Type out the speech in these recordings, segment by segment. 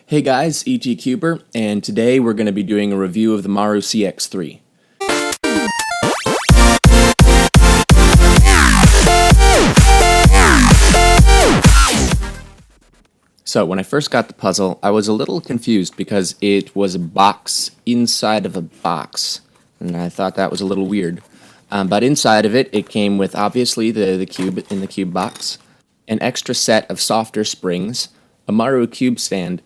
Hey guys, ETcuber, and today we're going to be doing a review of the Maru CX3. So when I first got the puzzle, I was a little confused because it was a box inside of a box, and I thought that was a little weird. But inside of it, it came with obviously the cube in the cube box, an extra set of softer springs, a Maru cube stand,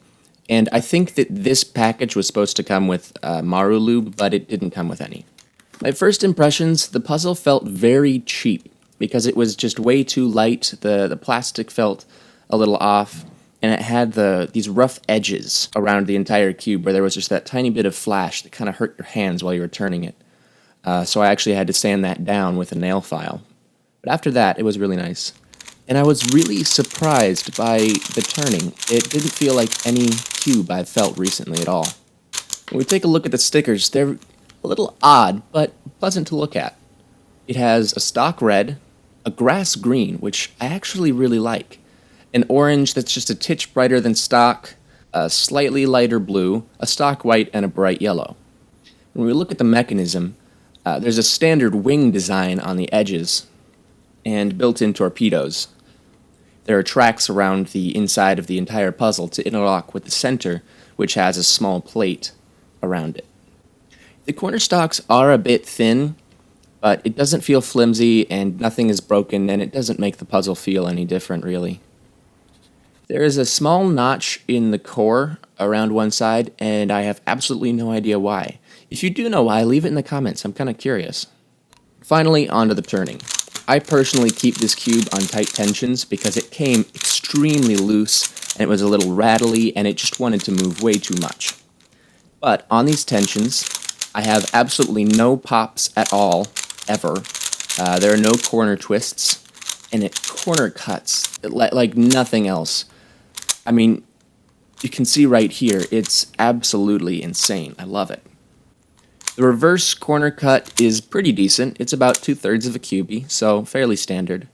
and I think that this package was supposed to come with Maru lube, but it didn't come with any. My first impressions, the puzzle felt very cheap because it was just way too light. The plastic felt a little off, and it had these rough edges around the entire cube where there was just that tiny bit of flash that kind of hurt your hands while you were turning it. So I actually had to sand that down with a nail file. But after that, it was really nice. And I was really surprised by the turning. It didn't feel like any cube I've felt recently at all. When we take a look at the stickers, they're a little odd, but pleasant to look at. It has a stock red, a grass green, which I actually really like, an orange that's just a titch brighter than stock, a slightly lighter blue, a stock white, and a bright yellow. When we look at the mechanism, there's a standard wing design on the edges and built-in torpedoes. There are tracks around the inside of the entire puzzle to interlock with the center, which has a small plate around it. The corner stalks are a bit thin, but it doesn't feel flimsy and nothing is broken, and it doesn't make the puzzle feel any different, really. There is a small notch in the core around one side, and I have absolutely no idea why. If you do know why, leave it in the comments. I'm kind of curious. Finally, onto the turning. I personally keep this cube on tight tensions because it came extremely loose, and it was a little rattly, and it just wanted to move way too much. But on these tensions, I have absolutely no pops at all, ever. There are no corner twists, and it corner cuts like nothing else. I mean, you can see right here, it's absolutely insane. I love it. The reverse corner cut is pretty decent. It's about 2/3 of a cubie, so fairly standard.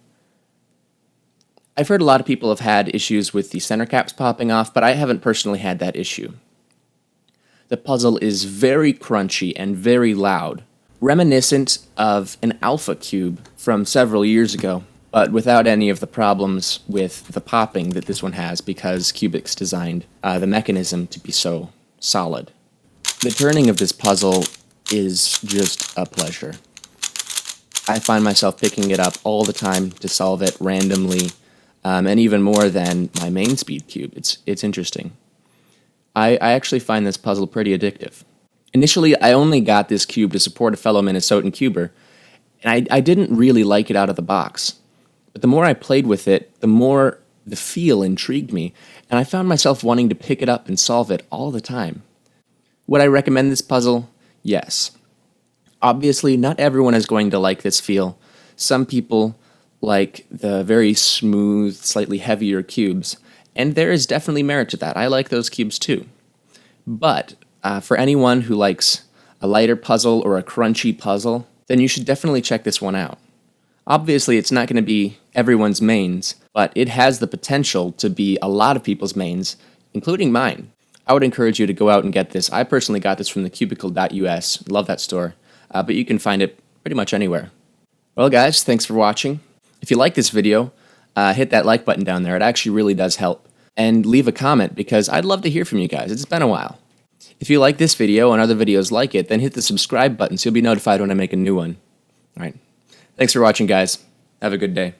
I've heard a lot of people have had issues with the center caps popping off, but I haven't personally had that issue. The puzzle is very crunchy and very loud, reminiscent of an Alpha cube from several years ago, but without any of the problems with the popping that this one has because Cubics designed the mechanism to be so solid. The turning of this puzzle is just a pleasure. I find myself picking it up all the time to solve it randomly, and even more than my main speed cube. It's interesting. I actually find this puzzle pretty addictive. Initially, I only got this cube to support a fellow Minnesotan cuber, and I didn't really like it out of the box. But the more I played with it, the more the feel intrigued me, and I found myself wanting to pick it up and solve it all the time. Would I recommend this puzzle? Yes. Obviously, not everyone is going to like this feel. Some people like the very smooth, slightly heavier cubes, and there is definitely merit to that. I like those cubes too. But for anyone who likes a lighter puzzle or a crunchy puzzle, then you should definitely check this one out. Obviously, it's not going to be everyone's mains, but it has the potential to be a lot of people's mains, including mine. I would encourage you to go out and get this. I personally got this from the cubicle.us. Love that store. But you can find it pretty much anywhere. Well, guys, thanks for watching. If you like this video, hit that like button down there. It actually really does help. And leave a comment because I'd love to hear from you guys. It's been a while. If you like this video and other videos like it, then hit the subscribe button so you'll be notified when I make a new one. All right. Thanks for watching, guys. Have a good day.